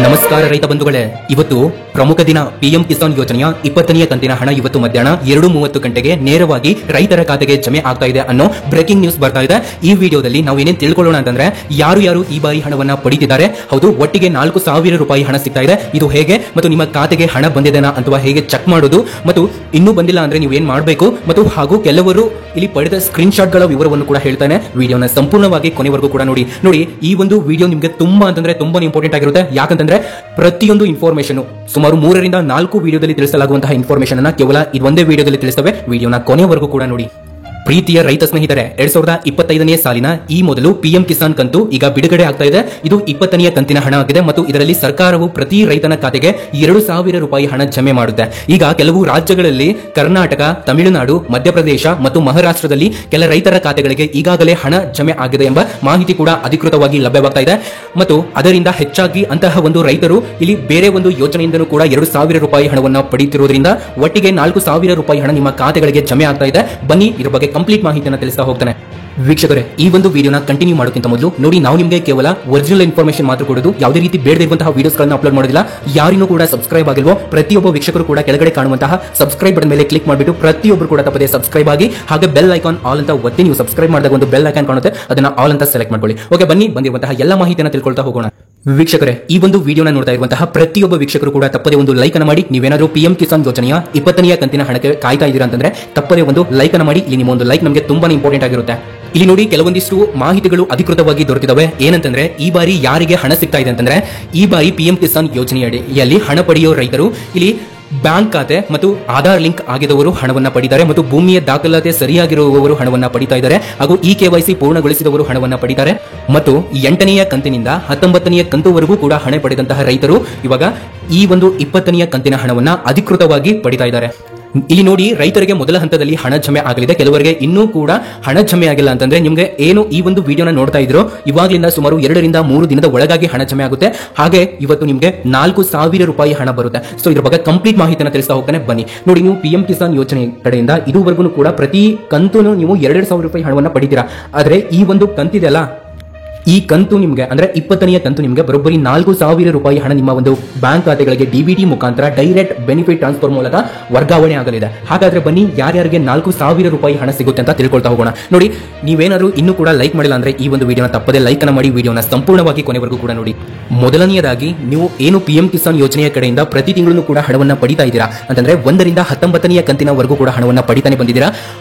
ನಮಸ್ಕಾರ ರೈತ ಬಂಧುಗಳೇ, ಇವತ್ತು ಪ್ರಮುಖ ದಿನ. ಪಿಎಂ ಕಿಸಾನ್ ಯೋಜನೆಯ 20ನೇ ಕಂತಿನ ಹಣ ಇವತ್ತು ಮಧ್ಯಾಹ್ನ 2:30 ಗಂಟೆಗೆ ನೇರವಾಗಿ ರೈತರ ಖಾತೆಗೆ ಜಮೆ ಆಗ್ತಾ ಇದೆ ಅನ್ನೋ ಬ್ರೇಕಿಂಗ್ ನ್ಯೂಸ್ ಬರ್ತಾ ಇದೆ. ಈ ವಿಡಿಯೋದಲ್ಲಿ ನಾವು ಏನೇನು ತಿಳ್ಕೊಳ್ಳೋಣ ಅಂತಂದ್ರೆ, ಯಾರು ಈ ಬಾರಿ ಹಣವನ್ನ ಪಡಿತಿದ್ದಾರೆ, ಹೌದು ಒಟ್ಟಿಗೆ 4,000 ರೂಪಾಯಿ ಹಣ ಸಿಗ್ತಾ ಇದೆ, ಇದು ಹೇಗೆ ಮತ್ತು ನಿಮ್ಮ ಖಾತೆಗೆ ಹಣ ಬಂದಿದೆನಾ ಅಥವಾ ಹೇಗೆ ಚೆಕ್ ಮಾಡೋದು, ಮತ್ತು ಇನ್ನೂ ಬಂದಿಲ್ಲ ಅಂದ್ರೆ ನೀವು ಏನ್ ಮಾಡಬೇಕು, ಮತ್ತು ಹಾಗೂ ಕೆಲವರು ಇಲ್ಲಿ ಪಡೆದ ಸ್ಕ್ರೀನ್ ಶಾಟ್ ಗಳ ವಿವರವನ್ನು ಕೂಡ ಹೇಳ್ತಾನೆ. ವಿಡಿಯೋನ ಸಂಪೂರ್ಣವಾಗಿ ಕೊನೆವರೆಗೂ ಕೂಡ ನೋಡಿ. ಈ ಒಂದು ವಿಡಿಯೋ ನಿಮಗೆ ತುಂಬಾ ಇಂಪಾರ್ಟೆಂಟ್ ಆಗಿರುತ್ತೆ. ಯಾಕಂತಂದ್ರೆ ಪ್ರತಿಯೊಂದು ಇನ್ಫಾರ್ಮೇಶನ್ ಸುಮಾರು 3 ರಿಂದ 4 ವಿಡಿಯೋದಲ್ಲಿ ತಿಳಿಸಲಾಗುವಂತಹ ಇನ್ಫಾರ್ಮೇಶನ್ ಅನ್ನ ಕೇವಲ ಇದೊಂದೇ ವಿಡಿಯೋದಲ್ಲಿ ತಿಳಿಸ್ತವೆ. ವಿಡಿಯೋನ ಕೊನೆವರೆಗೂ ಕೂಡ ನೋಡಿ. ಪ್ರೀತಿಯ ರೈತ ಸ್ನೇಹಿತರೆ, 2025ನೇ ಸಾಲಿನ ಈ ಮೊದಲು ಪಿಎಂ ಕಿಸಾನ್ ಕಂತು ಈಗ ಬಿಡುಗಡೆ ಆಗ್ತಾ ಇದೆ. ಇದು 20ನೇ ಕಂತಿನ ಹಣ ಆಗಿದೆ ಮತ್ತು ಇದರಲ್ಲಿ ಸರ್ಕಾರವು ಪ್ರತಿ ರೈತನ ಖಾತೆಗೆ 2,000 ರೂಪಾಯಿ ಹಣ ಜಮೆ ಮಾಡುತ್ತೆ. ಈಗ ಕೆಲವು ರಾಜ್ಯಗಳಲ್ಲಿ ಕರ್ನಾಟಕ, ತಮಿಳುನಾಡು, ಮಧ್ಯಪ್ರದೇಶ ಮತ್ತು ಮಹಾರಾಷ್ಟ್ರದಲ್ಲಿ ಕೆಲ ರೈತರ ಖಾತೆಗಳಿಗೆ ಈಗಾಗಲೇ ಹಣ ಜಮೆ ಆಗಿದೆ ಎಂಬ ಮಾಹಿತಿ ಕೂಡ ಅಧಿಕೃತವಾಗಿ ಲಭ್ಯವಾಗ್ತಾ ಇದೆ. ಮತ್ತು ಅದರಿಂದ ಹೆಚ್ಚಾಗಿ ಅಂತಹ ಒಂದು ರೈತರು ಇಲ್ಲಿ ಬೇರೆ ಒಂದು ಯೋಜನೆಯಿಂದಲೂ ಕೂಡ 2,000 ರೂಪಾಯಿ ಹಣವನ್ನು ಪಡೆಯುತ್ತಿರುವುದರಿಂದ ಒಟ್ಟಿಗೆ 4,000 ರೂಪಾಯಿ ಹಣ ನಿಮ್ಮ ಖಾತೆಗಳಿಗೆ ಜಮೆ ಆಗ್ತಾ ಇದೆ. ಬನ್ನಿ ಇದ್ರ ಬಗ್ಗೆ ಕಂಪ್ಲೀಟ್ ಮಾಹಿತಿಯನ್ನು ತಿಳಿಸ್ತಾ ಹೋಗ್ತಾನೆ. ವೀಕ್ಷಕರೇ, ಈ ಒಂದು ವಿಡಿಯೋನ ಕಂಟಿನ್ಯೂ ಮಾಡೋಕ್ಕಿಂತ ಮೊದಲು ನೋಡಿ, ನಾವು ನಿಮಗೆ ಕೇವಲ ಒರಿಜಿನಲ್ ಇನ್ಫಾರ್ಮೇಶನ್ ಮಾತ್ರ ಕೊಡೋದು, ಯಾವುದೇ ರೀತಿ ಬೇಡದೇ ಇರುವಂತಹ ವಿಡಿಯೋಸ್ಗಳನ್ನು ಅಪ್ಲೋಡ್ ಮಾಡೋದಿಲ್ಲ. ಯಾರಿನೂ ಕೂಡ ಸಬ್ಸ್ಕ್ರೈಬ್ ಆಗಿಲ್ವೋ ಪ್ರತಿಯೊಬ್ಬ ವೀಕ್ಷಕರು ಕೂಡ ಕೆಳಗಡೆ ಕಾಣುವಂತಹ ಸಬ್ಸ್ಕ್ರೈಬ್ ಬಟನ್ ಮೇಲೆ ಕ್ಲಿಕ್ ಮಾಡಿಬಿಟ್ಟು ಪ್ರತಿಯೊಬ್ಬರು ಕೂಡ ತಪ್ಪದೆ ಸಬ್ಸ್ಕ್ರೈಬ್ ಆಗಿ, ಹಾಗೆ ಬೆಲ್ ಐಕಾನ್ ಆಲ್ ಅಂತ ಒತ್ತಿ. ನೀವು ಸಬ್ಸ್ಕ್ರೈಬ್ ಮಾಡಿದಾಗ ಒಂದು ಬೆಲ್ ಐಕಾನ್ ಕಾಣುತ್ತೆ, ಅದನ್ನ ಆಲ್ ಅಂತ ಸೆಲೆಕ್ಟ್ ಮಾಡ್ಕೊಳ್ಳಿ. ಓಕೆ, ಬನ್ನಿ ಬಂದಿರುವಂತಹ ಎಲ್ಲ ಮಾಹಿತಿಯನ್ನು ತಿಳ್ಕೊಳ್ತಾ ಹೋಗೋಣ. ವೀಕ್ಷಕರೇ, ಈ ಒಂದು ವಿಡಿಯೋನ ನೋಡ್ತಾ ಇರುವಂತಹ ಪ್ರತಿಯೊಬ್ಬ ವೀಕ್ಷಕರು ಕೂಡ ತಪ್ಪದೆ ಒಂದು ಲೈಕ್ ಅನ್ನು ಮಾಡಿ. ನೀವೇನಾದ್ರೂ ಪಿಎಂ ಕಿಸಾನ್ ಯೋಜನೆಯ 20ನೇ ಕಂತಿನ ಹಣಕ್ಕೆ ಕಾಯ್ತಾ ಇದ್ದೀರಾ ಅಂತಂದ್ರೆ ತಪ್ಪದೆ ಒಂದು ಲೈಕ್ ಅನ್ನು ಮಾಡಿ. ಇಲ್ಲಿ ನಿಮ್ಮ ಒಂದು ಲೈಕ್ ನಮಗೆ ತುಂಬಾ ಇಂಪಾರ್ಟೆಂಟ್ ಆಗಿರುತ್ತೆ. ಇಲ್ಲಿ ನೋಡಿ, ಕೆಲವೊಂದಿಷ್ಟು ಮಾಹಿತಿಗಳು ಅಧಿಕೃತವಾಗಿ ದೊರೆತಿದ್ದಾವೆ. ಏನಂತಂದ್ರೆ, ಈ ಬಾರಿ ಯಾರಿಗೆ ಹಣ ಸಿಗ್ತಾ ಇದೆ ಅಂತಂದ್ರೆ, ಈ ಬಾರಿ ಪಿಎಂ ಕಿಸಾನ್ ಯೋಜನೆಯಡಿಯಲ್ಲಿ ಹಣ ಪಡೆಯುವ ರೈತರು ಇಲ್ಲಿ ಬ್ಯಾಂಕ್ ಖಾತೆ ಮತ್ತು ಆಧಾರ್ ಲಿಂಕ್ ಆಗಿದವರು ಹಣವನ್ನ ಪಡಿತಾರೆ, ಮತ್ತು ಭೂಮಿಯ ದಾಖಲಾತಿ ಸರಿಯಾಗಿರುವವರು ಹಣವನ್ನ ಪಡಿತಾ ಇದ್ದಾರೆ, ಹಾಗೂ ಈ KYC ಪೂರ್ಣಗೊಳಿಸಿದವರು ಹಣವನ್ನ ಪಡಿತಾರೆ. ಮತ್ತು 8ನೇ ಕಂತಿನಿಂದ 19ನೇ ಕಂತುವರೆಗೂ ಕೂಡ ಹಣ ಪಡೆದಂತಹ ರೈತರು ಇವಾಗ ಈ ಒಂದು 20ನೇ ಕಂತಿನ ಹಣವನ್ನ ಅಧಿಕೃತವಾಗಿ ಪಡಿತಾ ಇದ್ದಾರೆ. ಇಲ್ಲಿ ನೋಡಿ, ರೈತರಿಗೆ ಮೊದಲ ಹಂತದಲ್ಲಿ ಹಣ ಜಮೆ ಆಗಲಿದೆ. ಕೆಲವರಿಗೆ ಇನ್ನೂ ಕೂಡ ಹಣ ಜಮೆ ಆಗಿಲ್ಲ ಅಂತಂದ್ರೆ, ನಿಮ್ಗೆ ಏನು ಈ ಒಂದು ವಿಡಿಯೋನ ನೋಡ್ತಾ ಇದ್ರು ಇವಾಗಲಿಂದ ಸುಮಾರು 2 ರಿಂದ 3 ದಿನದ ಒಳಗಾಗಿ ಹಣ ಜಮೆ ಆಗುತ್ತೆ. ಹಾಗೆ ಇವತ್ತು ನಿಮ್ಗೆ 4,000 ರೂಪಾಯಿ ಹಣ ಬರುತ್ತೆ. ಸೊ ಇದ್ರ ಬಗ್ಗೆ ಕಂಪ್ಲೀಟ್ ಮಾಹಿತಿಯನ್ನು ತಿಳಿಸ್ತಾ ಹೋಗ್ತಾನೆ. ಬನ್ನಿ ನೋಡಿ, ನೀವು ಪಿಎಂ ಕಿಸಾನ್ ಯೋಜನೆ ಕಡೆಯಿಂದ ಇದುವರೆಗೂ ಕೂಡ ಪ್ರತಿ ಕಂತು ನೀವು 2,000 ರೂಪಾಯಿ ಹಣವನ್ನ ಪಡಿತೀರಾ. ಆದ್ರೆ ಈ ಒಂದು ಕಂತಿದೆಲ್ಲ, ಈ ಕಂತು ನಿಮ್ಗೆ ಅಂದ್ರೆ 20ನೇ ಕಂತು ನಿಮ್ಗೆ ಬರೋಬ್ಬರಿ 4,000 ರೂಪಾಯಿ ಹಣ ನಿಮ್ಮ ಒಂದು ಬ್ಯಾಂಕ್ ಖಾತೆಗಳಿಗೆ DBT ಮುಖಾಂತರ ಡೈರೆಕ್ಟ್ ಬೆನಿಫಿಟ್ ಟ್ರಾನ್ಸ್ಫರ್ ಮೂಲಕ ವರ್ಗಾವಣೆ ಆಗಲಿದೆ. ಹಾಗಾದ್ರೆ ಬನ್ನಿ, ಯಾರ್ಯಾರಿಗೆ 4,000 ರೂಪಾಯಿ ಹಣ ಸಿಗುತ್ತೆ ಅಂತ ತಿಳ್ಕೊಳ್ತಾ ಹೋಗೋಣ. ನೋಡಿ, ನೀವೇನಾದ್ರು ಇನ್ನೂ ಕೂಡ ಲೈಕ್ ಮಾಡಿಲ್ಲ ಅಂದ್ರೆ ಈ ಒಂದು ವಿಡಿಯೋನ ತಪ್ಪದೆ ಲೈಕ್ ಅನ್ನು ಮಾಡಿ. ವಿಡಿಯೋನ ಸಂಪೂರ್ಣವಾಗಿ ಕೊನೆವರೆಗೂ ಕೂಡ ನೋಡಿ. ಮೊದಲನೆಯದಾಗಿ, ನೀವು ಏನು ಪಿಎಂ ಕಿಸಾನ್ ಯೋಜನೆಯ ಕಡೆಯಿಂದ ಪ್ರತಿ ತಿಂಗಳು ಕೂಡ ಹಣವನ್ನ ಪಡಿತಾ ಇದ್ದೀರಾ ಅಂತಂದ್ರೆ 1 ರಿಂದ 19ನೇ ಕಂತಿನವರೆಗೂ ಕೂಡ ಹಣವನ್ನ ಪಡಿತಾನೆ ಬಂದಿದ್ದೀರಾ.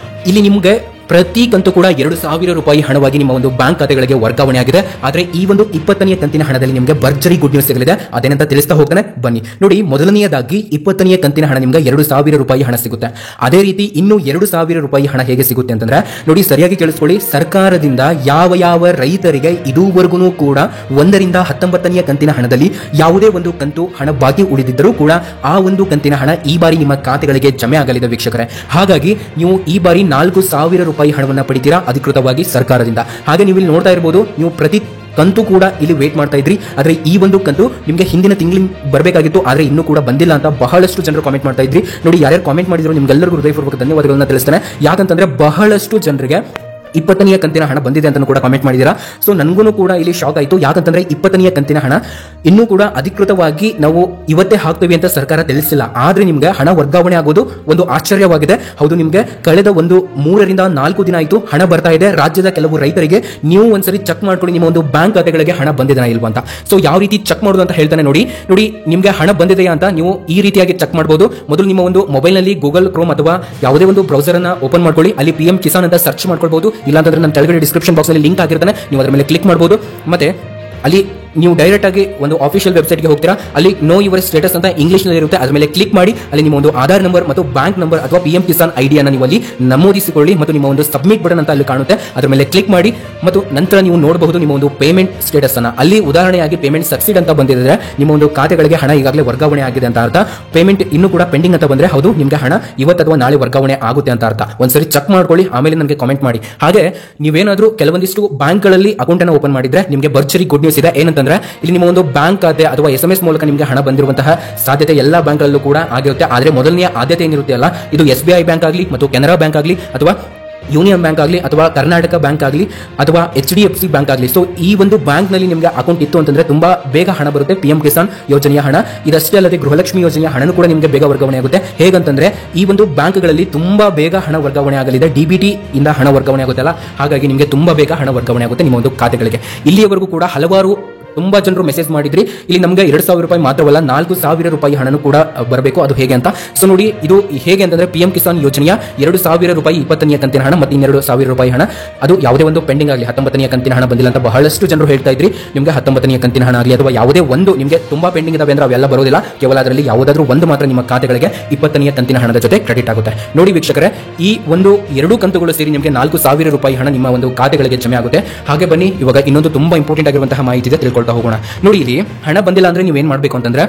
ಇಲ್ಲಿ ನಿಮ್ಗೆ ಪ್ರತಿ ಕಂತು ಕೂಡ 2,000 ರೂಪಾಯಿ ಹಣವಾಗಿ ನಿಮ್ಮ ಒಂದು ಬ್ಯಾಂಕ್ ಖಾತೆಗಳಿಗೆ ವರ್ಗಾವಣೆ ಆಗಿದೆ. ಆದ್ರೆ ಈ ಒಂದು 20ನೇ ಕಂತಿನ ಹಣದಲ್ಲಿ ನಿಮಗೆ ಭರ್ಜರಿ ಗುಡ್ ನ್ಯೂಸ್ ಸಿಗಲಿದೆ. ಅದೇನಂತ ತಿಳಿಸ್ತಾ ಹೋಗ್ತಾನೆ. ಬನ್ನಿ ನೋಡಿ, ಮೊದಲನೆಯದಾಗಿ 20ನೇ ಕಂತಿನ ಹಣ ನಿಮ್ಗೆ 2,000 ರೂಪಾಯಿ ಹಣ ಸಿಗುತ್ತೆ. ಅದೇ ರೀತಿ ಇನ್ನು 2,000 ರೂಪಾಯಿ ಹಣ ಹೇಗೆ ಸಿಗುತ್ತೆ ಅಂತಂದ್ರೆ, ನೋಡಿ ಸರಿಯಾಗಿ ಕೇಳಿಸ್ಕೊಳ್ಳಿ, ಸರ್ಕಾರದಿಂದ ಯಾವ ರೈತರಿಗೆ ಇದುವರೆಗೂ ಕೂಡ 1 ರಿಂದ 19ನೇ ಕಂತಿನ ಹಣದಲ್ಲಿ ಯಾವುದೇ ಒಂದು ಕಂತು ಹಣ ಬಾಕಿ ಉಳಿದಿದ್ದರೂ ಕೂಡ ಆ ಒಂದು ಕಂತಿನ ಹಣ ಈ ಬಾರಿ ನಿಮ್ಮ ಖಾತೆಗಳಿಗೆ ಜಮೆ ಆಗಲಿದೆ ವೀಕ್ಷಕರೇ. ಹಾಗಾಗಿ ನೀವು ಈ ಬಾರಿ 4,000 ರೂಪಾಯಿ ಹಣವನ್ನ ಪಡಿತೀರಾ ಅಧಿಕೃತವಾಗಿ ಸರ್ಕಾರದಿಂದ. ಹಾಗೆ ನೀವು ಇಲ್ಲಿ ನೋಡ್ತಾ ಇರಬಹುದು, ನೀವು ಪ್ರತಿ ಕಂತು ಕೂಡ ಇಲ್ಲಿ ವೇಟ್ ಮಾಡ್ತಾ ಇದ್ರಿ. ಆದ್ರೆ ಈ ಒಂದು ಕಂತು ನಿಮಗೆ ಹಿಂದಿನ ತಿಂಗಳು ಬರಬೇಕಾಗಿತ್ತು, ಆದ್ರೆ ಇನ್ನೂ ಕೂಡ ಬಂದಿಲ್ಲ ಅಂತ ಬಹಳಷ್ಟು ಜನರು ಕಾಮೆಂಟ್ ಮಾಡ್ತಾ ಇದ್ರಿ. ನೋಡಿ, ಯಾರ್ಯಾರು ಕಾಮೆಂಟ್ ಮಾಡಿದ್ರು ನಿಮ್ಗೆಲ್ಲರಿಗೂ ಹೃದಯಪೂರ್ವಕ ಧನ್ಯವಾದಗಳನ್ನ ತಿಳಿಸ್ತೇನೆ. ಯಾಕಂತಂದ್ರೆ ಬಹಳಷ್ಟು ಜನರಿಗೆ 20ನೇ ಕಂತಿನ ಹಣ ಬಂದಿದೆ ಅಂತ ಕೂಡ ಕಾಮೆಂಟ್ ಮಾಡಿದ್ದೀರಾ. ಸೊ ನನಗೂ ಕೂಡ ಇಲ್ಲಿ ಶಾಕ್ ಆಯಿತು. ಯಾಕಂತಂದ್ರೆ 20ನೇ ಕಂತಿನ ಹಣ ಇನ್ನೂ ಕೂಡ ಅಧಿಕೃತವಾಗಿ ನಾವು ಇವತ್ತೇ ಹಾಕ್ತೀವಿ ಅಂತ ಸರ್ಕಾರ ತಿಳಿಸಿಲ್ಲ. ಆದ್ರೆ ನಿಮ್ಗೆ ಹಣ ವರ್ಗಾವಣೆ ಆಗೋದು ಒಂದು ಆಶ್ಚರ್ಯವಾಗಿದೆ. ಹೌದು, ನಿಮ್ಗೆ ಕಳೆದ 3 ರಿಂದ 4 ದಿನ ಆಯಿತು ಹಣ ಬರ್ತಾ ಇದೆ. ರಾಜ್ಯದ ಕೆಲವು ರೈತರಿಗೆ ನೀವು ಒಂದ್ಸರಿ ಚೆಕ್ ಮಾಡ್ಕೊಳ್ಳಿ, ನಿಮ್ಮ ಒಂದು ಬ್ಯಾಂಕ್ ಖಾತೆಗಳಿಗೆ ಹಣ ಬಂದಿದೆ ಇಲ್ವಾ ಅಂತ. ಸೊ ಯಾವ ರೀತಿ ಚೆಕ್ ಮಾಡೋದು ಅಂತ ಹೇಳ್ತಾನೆ ನೋಡಿ. ನಿಮ್ಗೆ ಹಣ ಬಂದಿದೆಯಾ ಅಂತ ನೀವು ಈ ರೀತಿಯಾಗಿ ಚೆಕ್ ಮಾಡಬಹುದು. ಮೊದಲು ನಿಮ್ಮ ಒಂದು ಮೊಬೈಲ್ ನಲ್ಲಿ ಗೂಗಲ್ ಕ್ರೋಮ್ ಅಥವಾ ಯಾವುದೇ ಒಂದು ಬ್ರೌಸರ್ ಅನ್ನ ಓಪನ್ ಮಾಡ್ಕೊಳ್ಳಿ. ಅಲ್ಲಿ ಪಿಎಂ ಕಿಸಾನ್ ಅಂತ ಸರ್ಚ್ ಮಾಡ್ಕೊಳ್ಬಹುದು. ಇಲ್ಲಾಂತಂದ್ರೆ ನಮ್ಮ ಕೆಳಗಡೆ ಡಿಸ್ಕ್ರಿಪ್ಷನ್ ಬಾಕ್ಸ್ ಅಲ್ಲಿ ಲಿಂಕ್ ಆಗಿರ್ತಾನೆ, ನೀವು ಅದರ ಮೇಲೆ ಕ್ಲಿಕ್ ಮಾಡಬಹುದು. ಮತ್ತೆ ಅಲ್ಲಿ ನೀವು ಡೈರೆಕ್ಟ್ ಆಗಿ ಒಂದು ಆಫಿಷಿಯಲ್ ವೆಬ್ಸೈಟ್ಗೆ ಹೋಗ್ತೀರಾ. ಅಲ್ಲಿ ನೋ ಯುವರ್ ಸ್ಟೇಟಸ್ ಅಂತ ಇಂಗ್ಲಿಷ್ ನಲ್ಲಿ ಇರುತ್ತೆ. ಅದರ ಮೇಲೆ ಕ್ಲಿಕ್ ಮಾಡಿ ಅಲ್ಲಿ ನಿಮ್ಮ ಒಂದು ಆಧಾರ್ ನಂಬರ್ ಮತ್ತು ಬ್ಯಾಂಕ್ ನಂಬರ್ ಅಥವಾ ಪಿಎಂ ಕಿಸಾನ್ ID ಅನ್ನು ನೀವು ಅಲ್ಲಿ ನಮೂದಿಸಿಕೊಳ್ಳಿ. ಮತ್ತು ನಿಮ್ಮ ಒಂದು ಸಬ್ಮಿಟ್ ಬಟನ್ ಅಂತ ಅಲ್ಲಿ ಕಾಣುತ್ತೆ, ಅದರ ಮೇಲೆ ಕ್ಲಿಕ್ ಮಾಡಿ. ಮತ್ತು ನಂತರ ನೀವು ನೋಡಬಹುದು ನಿಮ್ಮ ಒಂದು ಪೇಮೆಂಟ್ ಸ್ಟೇಟಸ್ ಅನ್ನ. ಅಲ್ಲಿ ಉದಾಹರಣೆಯಾಗಿ ಪೇಮೆಂಟ್ ಸಕ್ಸೀಡ್ ಅಂತ ಬಂದಿದ್ರೆ ನಿಮ್ಮ ಒಂದು ಖಾತೆಗಳಿಗೆ ಹಣ ಈಗಾಗಲೇ ವರ್ಗಾವಣೆ ಆಗಿದೆ ಅಂತ ಅರ್ಥ. ಪೇಮೆಂಟ್ ಇನ್ನೂ ಕೂಡ ಪೆಂಡಿಂಗ್ ಅಂತ ಬಂದ್ರೆ ಹೌದು, ನಿಮಗೆ ಹಣ ಇವತ್ತು ಅಥವಾ ನಾಳೆ ವರ್ಗಾವಣೆ ಆಗುತ್ತೆ ಅಂತ ಅರ್ಥ. ಒಂದ್ಸರಿ ಚೆಕ್ ಮಾಡ್ಕೊಳ್ಳಿ, ಆಮೇಲೆ ನನಗೆ ಕಾಮೆಂಟ್ ಮಾಡಿ. ಹಾಗೆ ನೀವೇನಾದ್ರೂ ಕೆಲವೊಂದಿಷ್ಟು ಬ್ಯಾಂಕ್ಗಳಲ್ಲಿ ಅಕೌಂಟ್ ಅನ್ನು ಓಪನ್ ಮಾಡಿದ್ರೆ ನಿಮಗೆ ಭರ್ಜರಿ ಗುಡ್ ನ್ಯೂಸ್ ಇದೆ. ಏನಂತಂದ್ರೆ, ಇಲ್ಲಿ ನಿಮ್ಮ ಒಂದು ಬ್ಯಾಂಕ್ ಖಾತೆ ಅಥವಾ SMS ಮೂಲಕ ನಿಮಗೆ ಹಣ ಬಂದಿರುವಂತಹ ಸಾಧ್ಯತೆ ಎಲ್ಲ ಬ್ಯಾಂಕ್ಗಳಲ್ಲೂ ಕೂಡ ಆಗಿರುತ್ತೆ. ಆದ್ರೆ ಮೊದಲನೆಯ ಆದ್ಯತೆ ಏನಿರುತ್ತೆ ಅಲ್ಲ, ಇದು SBI ಬ್ಯಾಂಕ್ ಆಗಲಿ ಮತ್ತು ಕೆನರಾ ಬ್ಯಾಂಕ್ ಆಗಲಿ ಅಥವಾ ಯೂನಿಯನ್ ಬ್ಯಾಂಕ್ ಆಗಲಿ ಅಥವಾ ಕರ್ನಾಟಕ ಬ್ಯಾಂಕ್ ಆಗಲಿ ಅಥವಾ HDFC ಬ್ಯಾಂಕ್ ಆಗಲಿ, ಸೊ ಈ ಒಂದು ಬ್ಯಾಂಕ್ ನಲ್ಲಿ ನಿಮಗೆ ಅಕೌಂಟ್ ಇತ್ತು ಅಂತಂದ್ರೆ ತುಂಬಾ ಬೇಗ ಹಣ ಬರುತ್ತೆ PM ಕಿಸಾನ್ ಯೋಜನೆಯ ಹಣ. ಇದಷ್ಟೇ ಅಲ್ಲದೆ ಗೃಹಲಕ್ಷ್ಮಿ ಯೋಜನೆಯ ಹಣನೂ ಕೂಡ ನಿಮಗೆ ಬೇಗ ವರ್ಗಾವಣೆ ಆಗುತ್ತೆ. ಹೇಗಂತಂದ್ರೆ ಈ ಒಂದು ಬ್ಯಾಂಕ್ಗಳಲ್ಲಿ ತುಂಬಾ ಬೇಗ ಹಣ ವರ್ಗಾವಣೆ ಆಗಲಿದೆ. DBT ಇಂದ ಹಣ ವರ್ಗಾವಣೆ ಆಗುತ್ತಲ್ಲ, ಹಾಗಾಗಿ ನಿಮಗೆ ತುಂಬಾ ಬೇಗ ಹಣ ವರ್ಗಾವಣೆ ಆಗುತ್ತೆ ನಿಮ್ಮ ಒಂದು ಖಾತೆಗಳಿಗೆ. ಇಲ್ಲಿಯವರೆಗೂ ಕೂಡ ಹಲವಾರು ತುಂಬಾ ಜನರು ಮೆಸೇಜ್ ಮಾಡಿದ್ರಿ, ಇಲ್ಲಿ ನಮಗೆ 2,000 ರೂಪಾಯಿ ಮಾತ್ರವಲ್ಲ 4,000 ರೂಪಾಯಿ ಹಣನೂ ಕೂಡ ಬರಬೇಕು, ಅದು ಹೇಗೆ ಅಂತ. ಸೊ ನೋಡಿ, ಇದು ಹೇಗೆ ಅಂತಂದ್ರೆ PM ಕಿಸಾನ್ ಯೋಜನೆಯ 2,000 ರೂಪಾಯಿ 20ನೇ ಕಂತಿನ ಹಣ ಮತ್ತು 2,000 ರೂಪಾಯಿ ಹಣ, ಅದು ಯಾವುದೇ ಒಂದು ಪೆಂಡಿಂಗ್ ಆಗಲಿ 19ನೇ ಕಂತಿನ ಹಣ ಬಂದಿಲ್ಲ ಅಂತ ಬಹಳಷ್ಟು ಜನರು ಹೇಳ್ತಾ ಇದ್ರಿ. ನಿಮಗೆ 19ನೇ ಕಂತಿನ ಹಣ ಆಗಲಿ ಅಥವಾ ಯಾವುದೇ ಒಂದು ನಿಮಗೆ ತುಂಬಾ ಪೆಂಡಿಂಗ್ ಇದಾವೆ ಅಂದ್ರೆ ಅವೆಲ್ಲ ಬರೋದಿಲ್ಲ. ಕೇವಲ ಅದರಲ್ಲಿ ಯಾವುದಾದ್ರೂ ಒಂದು ಮಾತ್ರ ನಿಮ್ಮ ಖಾತೆಗಳಿಗೆ 20ನೇ ಕಂತಿನ ಹಣದ ಜೊತೆ ಕ್ರೆಡಿಟ್ ಆಗುತ್ತೆ. ನೋಡಿ ವೀಕ್ಷಕರೇ, ಈ ಒಂದು 2 ಕಂತುಗಳು ಸೇರಿ ನಿಮಗೆ 4,000 ರೂಪಾಯಿ ಹಣ ನಿಮ್ಮ ಒಂದು ಖಾತೆಗಳಿಗೆ ಜಮೆ ಆಗುತ್ತೆ. ಹಾಗೆ ಬನ್ನಿ, ಇವಾಗ ಇನ್ನೊಂದು ತುಂಬಾ ಇಂಪಾರ್ಟೆಂಟ್ ಆಗಿರುವಂತಹ ಮಾಹಿತಿ ಇದೆ, ತಿಳ್ಕೊಳ್ತಾ ಹೋಗೋಣ. ನೋಡಿ, ಇಲ್ಲಿ ಹಣ ಬಂದಿಲ್ಲ ಅಂದ್ರೆ ನೀವು ಏನ್ ಮಾಡಬೇಕು ಅಂತಂದ್ರೆ,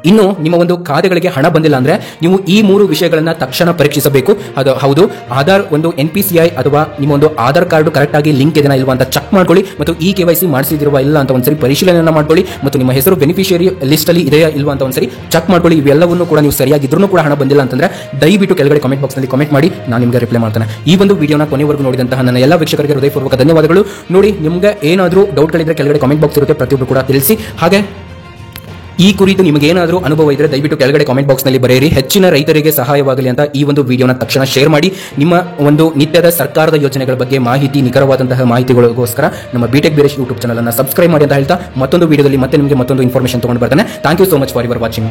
ಇನ್ನು ನಿಮ್ಮ ಒಂದು ಖಾತೆಗಳಿಗೆ ಹಣ ಬಂದಿಲ್ಲ ಅಂದ್ರೆ ನೀವು ಈ 3 ವಿಷಯಗಳನ್ನ ತಕ್ಷಣ ಪರೀಕ್ಷಿಸಬೇಕು. ಅದು ಹೌದು, ಆಧಾರ್ ಒಂದು NPCI ಅಥವಾ ನಿಮ್ಮ ಒಂದು ಆಧಾರ್ ಕಾರ್ಡ್ ಕರೆಕ್ಟ್ ಆಗಿ ಲಿಂಕ್ ಇದೆನಾ ಇಲ್ವಾ ಅಂತ ಚೆಕ್ ಮಾಡ್ಕೊಳ್ಳಿ, ಮತ್ತು KYC ಮಾಡಿಸಿದಿರುವ ಇಲ್ಲ ಅಂತ ಒಂದ್ಸರಿ ಪರಿಶೀಲನೆ ಮಾಡ್ಕೊಳ್ಳಿ, ಮತ್ತು ನಿಮ್ಮ ಹೆಸರು ಬೆನಿಫಿಷಿಯರಿ ಲಿಸ್ಟ್ ಅಲ್ಲಿ ಇದೆಯಾ ಇಲ್ವಾ ಅಂತ ಒಂದ್ಸರಿ ಚೆಕ್ ಮಾಡ್ಕೊಳ್ಳಿ. ಇವೆಲ್ಲವನ್ನೂ ಕೂಡ ನೀವು ಸರಿಯಾಗಿದ್ರೂ ಕೂಡ ಹಣ ಬಂದಿಲ್ಲ ಅಂತಂದ್ರೆ ದಯವಿಟ್ಟು ಕೆಳಗಡೆ ಕಾಮೆಂಟ್ ಬಾಕ್ಸ್ ನಲ್ಲಿ ಕಾಮೆಂಟ್ ಮಾಡಿ, ನಾನು ನಿಮಗೆ ರಿಪ್ಲೈ ಮಾಡ್ತೇನೆ. ಈ ಒಂದು ವಿಡಿಯೋನ ಕೊನೆವರೆಗೂ ನೋಡಿದಂತಹ ನನ್ನ ಎಲ್ಲ ವೀಕ್ಷಕರಿಗೆ ಹೃದಯಪೂರ್ವಕ ಧನ್ಯವಾದಗಳು. ನೋಡಿ, ನಿಮಗೆ ಏನಾದರೂ ಡೌಟ್ಗಳಿದ್ರೆ ಕೆಳಗಡೆ ಕಾಮೆಂಟ್ ಬಾಕ್ಸ್ ಇರುತ್ತೆ, ಪ್ರತಿಯೊಬ್ಬರು ಕೂಡ ತಿಳಿಸಿ. ಹಾಗೆ ಈ ಕುರಿತು ನಿಮಗೆ ಏನಾದರೂ ಅನುಭವ ಇದ್ರೆ ದಯವಿಟ್ಟು ಕೆಳಗಡೆ ಕಾಮೆಂಟ್ ಬಾಕ್ಸ್ ನಲ್ಲಿ ಬರೆಯಿರಿ. ಹೆಚ್ಚಿನ ರೈತರಿಗೆ ಸಹಾಯವಾಗಲಿ ಅಂತ ಈ ಒಂದು ವಿಡಿಯೋನ ತಕ್ಷಣ ಶೇರ್ ಮಾಡಿ. ನಿಮ್ಮ ಒಂದು ನಿತ್ಯದ ಸರ್ಕಾರದ ಯೋಜನೆಗಳ ಬಗ್ಗೆ ಮಾಹಿತಿ, ನಿಖರವಾದಂತಹ ಮಾಹಿತಿಗಳಿಗೋಸ್ಕರ ನಮ್ಮ ಬಿಟೆಕ್ ಬೀರೇಶ್ ಯೂಟ್ಯೂಬ್ ಚಾನಲ್ ಅನ್ನು ಸಬ್ಸ್ಕ್ರೈಬ್ ಮಾಡಿ ಅಂತ ಹೇಳ್ತಾ, ಮತ್ತೊಂದು ವಿಡಿಯೋದಲ್ಲಿ ಮತ್ತೆ ನಿಮಗೆ ಮತ್ತೊಂದು ಇನ್ಫಾರ್ಮೇಷನ್ ತಗೊಂಡು ಬರ್ತಾನೆ. Thank you so much for your watching.